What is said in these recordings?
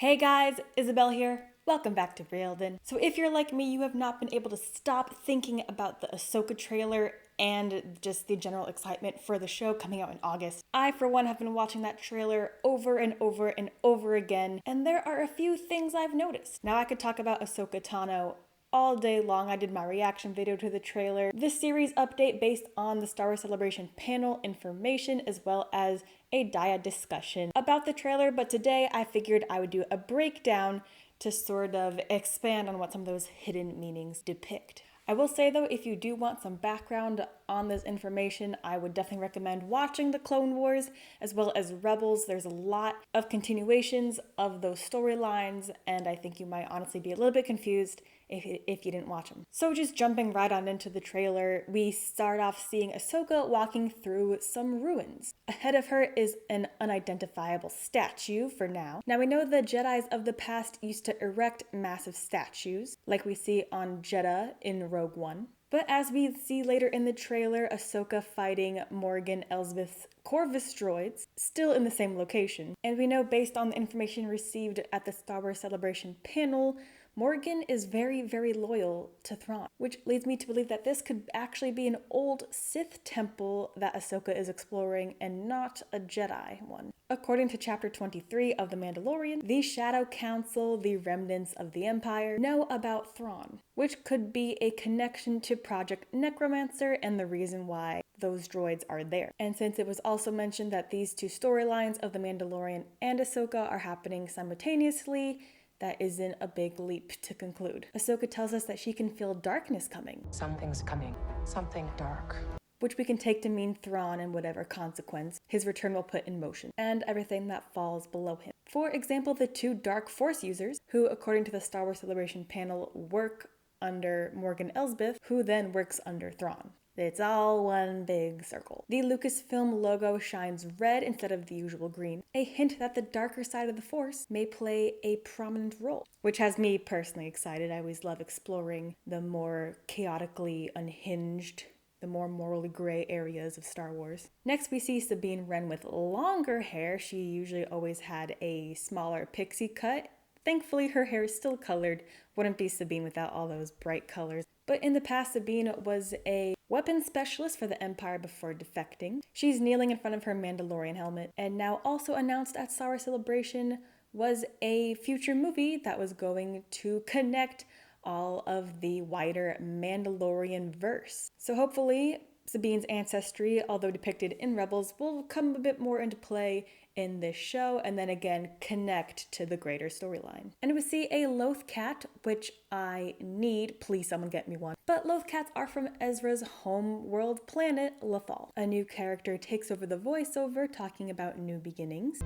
Hey guys, Isabel here. Welcome back to Reelden. So if you're like me, you have not been able to stop thinking about the Ahsoka trailer and just the general excitement for the show coming out in August. I, for one, have been watching that trailer over and over and over again, and there are a few things I've noticed. Now I could talk about Ahsoka Tano all day long. I did my reaction video to the trailer, this series update based on the Star Wars Celebration panel information, as well as a dyad discussion about the trailer, but today I figured I would do a breakdown to sort of expand on what some of those hidden meanings depict. I will say though, if you do want some background on this information, I would definitely recommend watching the Clone Wars as well as Rebels. There's a lot of continuations of those storylines, and I think you might honestly be a little bit confused if you didn't watch them. So just jumping right on into the trailer, we start off seeing Ahsoka walking through some ruins. Ahead of her is an unidentifiable statue for now. Now we know the Jedis of the past used to erect massive statues, like we see on Jedha in Rogue One. But as we see later in the trailer, Ahsoka fighting Morgan Elsbeth's Corvus droids, still in the same location. And we know based on the information received at the Star Wars Celebration panel, Morgan is very, very loyal to Thrawn, which leads me to believe that this could actually be an old Sith temple that Ahsoka is exploring and not a Jedi one. According to Chapter 23 of The Mandalorian, the Shadow Council, the remnants of the Empire, know about Thrawn, which could be a connection to Project Necromancer and the reason why those droids are there. And since it was also mentioned that these two storylines of The Mandalorian and Ahsoka are happening simultaneously, that isn't a big leap to conclude. Ahsoka tells us that she can feel darkness coming. Something's coming. Something dark. Which we can take to mean Thrawn and whatever consequence his return will put in motion, and everything that falls below him. For example, the two Dark Force users, who according to the Star Wars Celebration panel work under Morgan Elsbeth, who then works under Thrawn. It's all one big circle. The Lucasfilm logo shines red instead of the usual green, a hint that the darker side of the Force may play a prominent role, which has me personally excited. I always love exploring the more chaotically unhinged, the more morally gray areas of Star Wars. Next, we see Sabine Wren with longer hair. She usually always had a smaller pixie cut. Thankfully, her hair is still colored. Wouldn't be Sabine without all those bright colors. But in the past, Sabine was a weapons specialist for the Empire before defecting. She's kneeling in front of her Mandalorian helmet, and now also announced at Star Wars Celebration was a future movie that was going to connect all of the wider Mandalorian verse. So hopefully, Sabine's ancestry, although depicted in Rebels, will come a bit more into play in this show, and then again connect to the greater storyline. And we see a Loth cat, which I need, please someone get me one. But Loth cats are from Ezra's home world planet, Lothal. A new character takes over the voiceover, talking about new beginnings.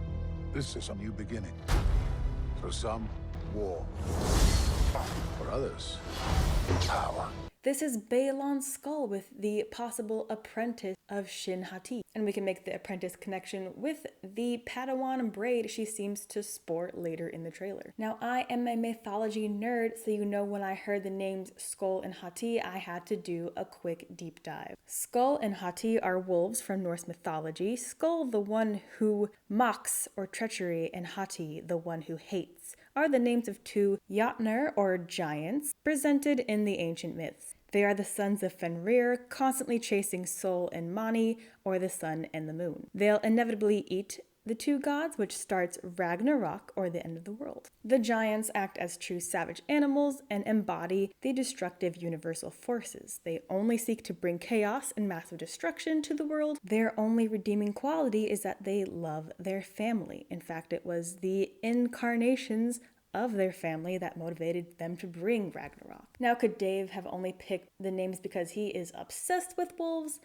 This is a new beginning. For some, war. For others, power. This is Balon's skull with the possible apprentice of Shin Hati. And we can make the apprentice connection with the Padawan braid she seems to sport later in the trailer. Now, I am a mythology nerd, so you know when I heard the names Skull and Hati, I had to do a quick deep dive. Skull and Hati are wolves from Norse mythology. Skull, the one who mocks or treachery, and Hati, the one who hates, are the names of two Jotnar, or giants, presented in the ancient myths. They are the sons of Fenrir, constantly chasing Sol and Mani, or the sun and the moon. They'll inevitably eat the two gods, which starts Ragnarok, or the end of the world. The giants act as true savage animals and embody the destructive universal forces. They only seek to bring chaos and massive destruction to the world. Their only redeeming quality is that they love their family. In fact, it was the incarnations of their family that motivated them to bring Ragnarok. Now, could Dave have only picked the names because he is obsessed with wolves?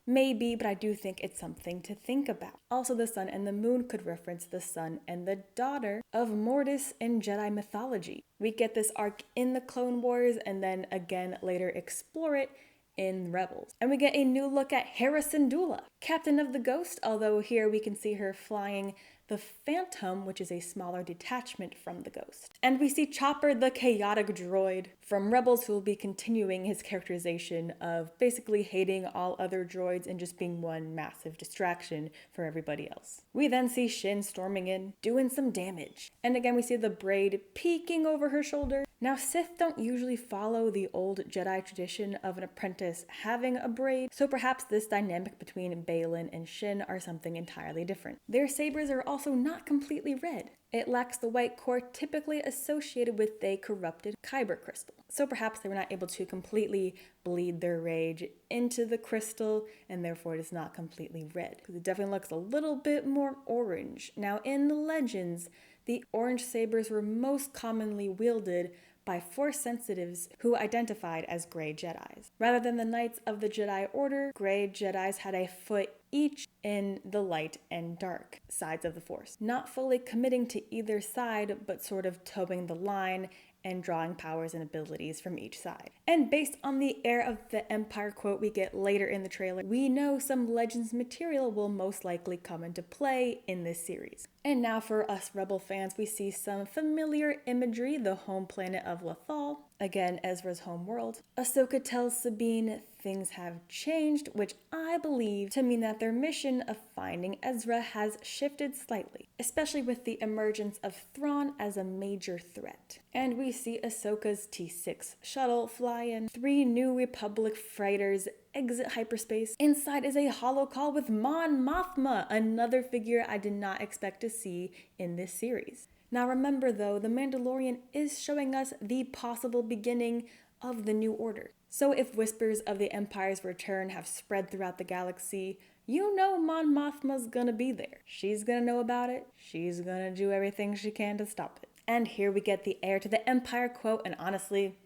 Maybe, but I do think it's something to think about. Also, the sun and the moon could reference the son and the daughter of Mortis in Jedi mythology. We get this arc in the Clone Wars and then again later explore it in Rebels. And we get a new look at Hera Syndulla, Captain of the Ghost, although here we can see her flying the Phantom, which is a smaller detachment from the Ghost. And we see Chopper, the chaotic droid from Rebels, who will be continuing his characterization of basically hating all other droids and just being one massive distraction for everybody else. We then see Shin storming in, doing some damage. And again, we see the braid peeking over her shoulder. Now, Sith don't usually follow the old Jedi tradition of an apprentice having a braid, so perhaps this dynamic between Baylan and Shin are something entirely different. Their sabers are also not completely red. It lacks the white core typically associated with a corrupted kyber crystal. So perhaps they were not able to completely bleed their rage into the crystal, and therefore it is not completely red, because it definitely looks a little bit more orange. Now, in the legends, the orange sabers were most commonly wielded by Force sensitives who identified as Grey Jedis. Rather than the Knights of the Jedi Order, Grey Jedis had a foot each in the light and dark sides of the Force, not fully committing to either side, but sort of towing the line and drawing powers and abilities from each side. And based on the Heir of the Empire quote we get later in the trailer, we know some Legends material will most likely come into play in this series. And now for us Rebel fans, we see some familiar imagery, the home planet of Lothal, again Ezra's home world. Ahsoka tells Sabine things have changed, which I believe to mean that their mission of finding Ezra has shifted slightly, especially with the emergence of Thrawn as a major threat. And we see Ahsoka's T6 shuttle fly in, 3 New Republic freighters exit hyperspace. Inside is a holocall with Mon Mothma, another figure I did not expect to see in this series. Now remember though, The Mandalorian is showing us the possible beginning of the New Order. So if whispers of the Empire's return have spread throughout the galaxy, you know Mon Mothma's gonna be there. She's gonna know about it. She's gonna do everything she can to stop it. And here we get the Heir to the Empire quote, and honestly,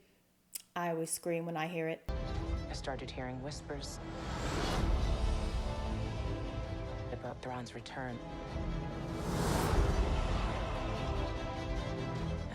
I always scream when I hear it. I started hearing whispers about Thrawn's return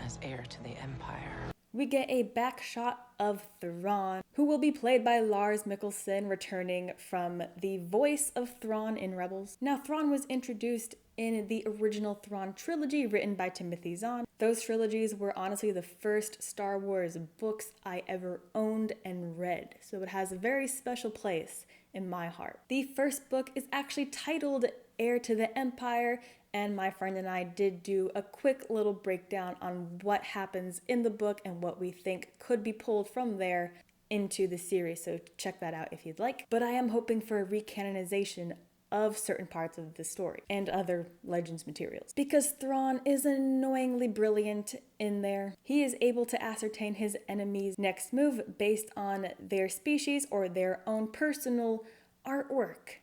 as heir to the Empire. We get a back shot of Thrawn, who will be played by Lars Mikkelsen, returning from the voice of Thrawn in Rebels. Now, Thrawn was introduced in the original Thrawn trilogy written by Timothy Zahn. Those trilogies were honestly the first Star Wars books I ever owned and read, so it has a very special place in my heart. The first book is actually titled Heir to the Empire, and my friend and I did do a quick little breakdown on what happens in the book and what we think could be pulled from there into the series, so check that out if you'd like. But I am hoping for a recanonization of certain parts of the story and other Legends materials, because Thrawn is annoyingly brilliant in there. He is able to ascertain his enemy's next move based on their species or their own personal artwork,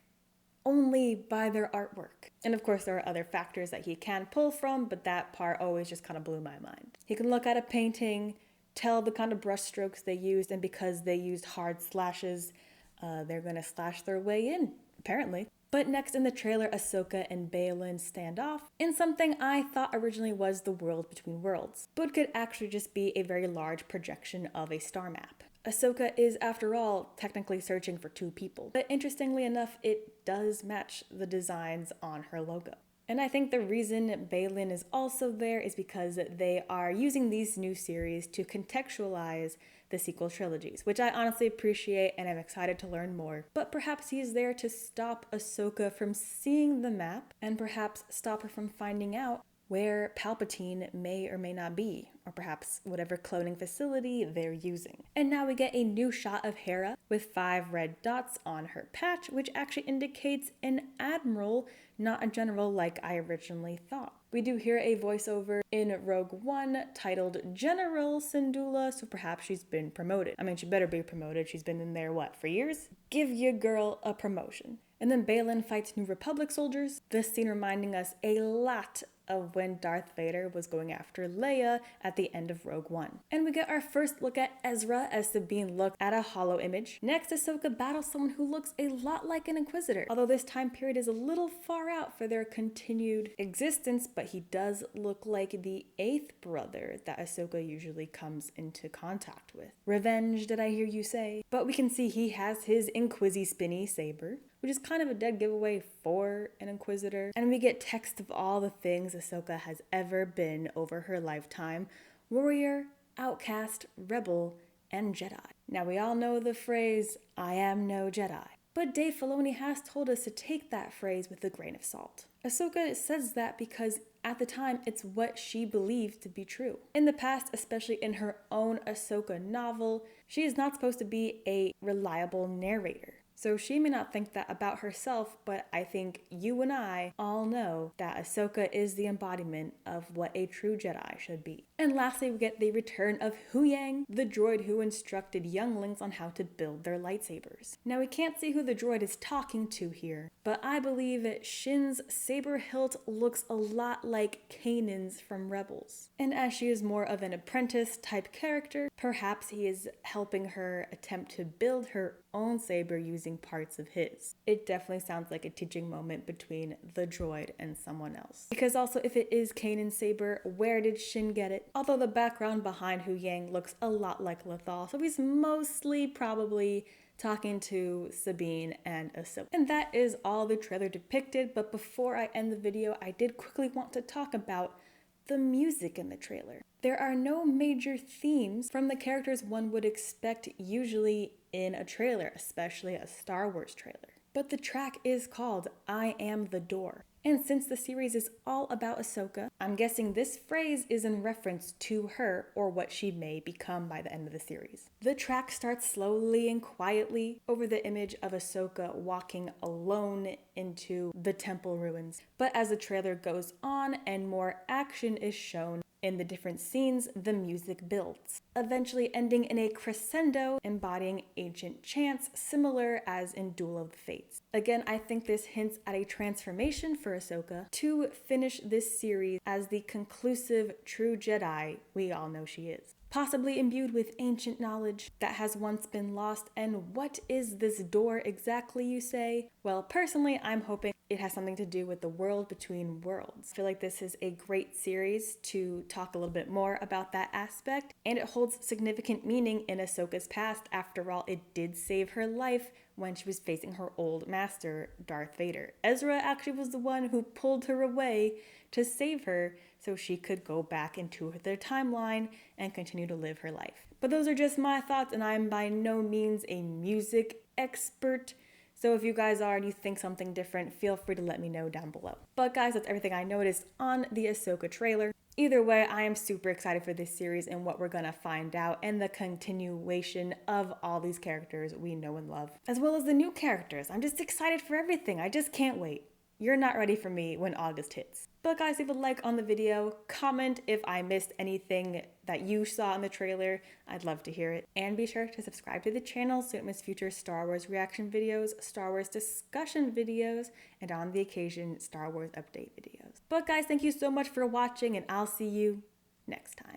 only by their artwork. And of course there are other factors that he can pull from, but that part always just kind of blew my mind. He can look at a painting, tell the kind of brush strokes they used, and because they used hard slashes, they're gonna slash their way in, apparently. But next in the trailer, Ahsoka and Baylan stand off in something I thought originally was the world between worlds, but could actually just be a very large projection of a star map. Ahsoka is, after all, technically searching for 2 people, but interestingly enough, it does match the designs on her logo. And I think the reason Baylan is also there is because they are using these new series to contextualize the sequel trilogies, which I honestly appreciate and I'm excited to learn more. But perhaps he is there to stop Ahsoka from seeing the map and perhaps stop her from finding out where Palpatine may or may not be, or perhaps whatever cloning facility they're using. And now we get a new shot of Hera with 5 red dots on her patch, which actually indicates an admiral, not a general like I originally thought. We do hear a voiceover in Rogue One titled General Syndulla, so perhaps she's been promoted. I mean, she better be promoted. She's been in there, what, for years? Give your girl a promotion. And then Balin fights New Republic soldiers, this scene reminding us a lot of when Darth Vader was going after Leia at the end of Rogue One. And we get our first look at Ezra as Sabine looks at a hollow image. Next, Ahsoka battles someone who looks a lot like an Inquisitor, although this time period is a little far out for their continued existence, but he does look like the 8th brother that Ahsoka usually comes into contact with. Revenge, did I hear you say? But we can see he has his Inquisi spinny saber, which is kind of a dead giveaway for an Inquisitor. And we get text of all the things Ahsoka has ever been over her lifetime: warrior, outcast, rebel, and Jedi. Now we all know the phrase, "I am no Jedi." But Dave Filoni has told us to take that phrase with a grain of salt. Ahsoka says that because at the time it's what she believed to be true. In the past, especially in her own Ahsoka novel, she is not supposed to be a reliable narrator. So she may not think that about herself, but I think you and I all know that Ahsoka is the embodiment of what a true Jedi should be. And lastly, we get the return of Huyang, the droid who instructed younglings on how to build their lightsabers. Now we can't see who the droid is talking to here, but I believe Shin's saber hilt looks a lot like Kanan's from Rebels. And as she is more of an apprentice type character, perhaps he is helping her attempt to build her own saber using parts of his. It definitely sounds like a teaching moment between the droid and someone else. Because also, if it is Kanan's saber, where did Shin get it? Although the background behind Huyang looks a lot like Lothal, so he's mostly probably talking to Sabine and Ahsoka. And that is all the trailer depicted, but before I end the video, I did quickly want to talk about the music in the trailer. There are no major themes from the characters one would expect usually in a trailer, especially a Star Wars trailer. But the track is called "I Am the Door." And since the series is all about Ahsoka, I'm guessing this phrase is in reference to her or what she may become by the end of the series. The track starts slowly and quietly over the image of Ahsoka walking alone into the temple ruins. But as the trailer goes on and more action is shown in the different scenes, the music builds, eventually ending in a crescendo embodying ancient chants similar as in Duel of the Fates. Again, I think this hints at a transformation for Ahsoka to finish this series as the conclusive true Jedi we all know she is. Possibly imbued with ancient knowledge that has once been lost. And what is this door exactly, you say? Well, personally, I'm hoping it has something to do with the world between worlds. I feel like this is a great series to talk a little bit more about that aspect, and it holds significant meaning in Ahsoka's past. After all, it did save her life when she was facing her old master, Darth Vader. Ezra actually was the one who pulled her away to save her so she could go back into their timeline and continue to live her life. But those are just my thoughts, and I'm by no means a music expert. So if you guys are and you think something different, feel free to let me know down below. But guys, that's everything I noticed on the Ahsoka trailer. Either way, I am super excited for this series and what we're gonna find out and the continuation of all these characters we know and love, as well as the new characters. I'm just excited for everything. I just can't wait. You're not ready for me when August hits. But guys, leave a like on the video, comment if I missed anything that you saw in the trailer. I'd love to hear it. And be sure to subscribe to the channel so you don't miss future Star Wars reaction videos, Star Wars discussion videos, and on the occasion, Star Wars update videos. But guys, thank you so much for watching, and I'll see you next time.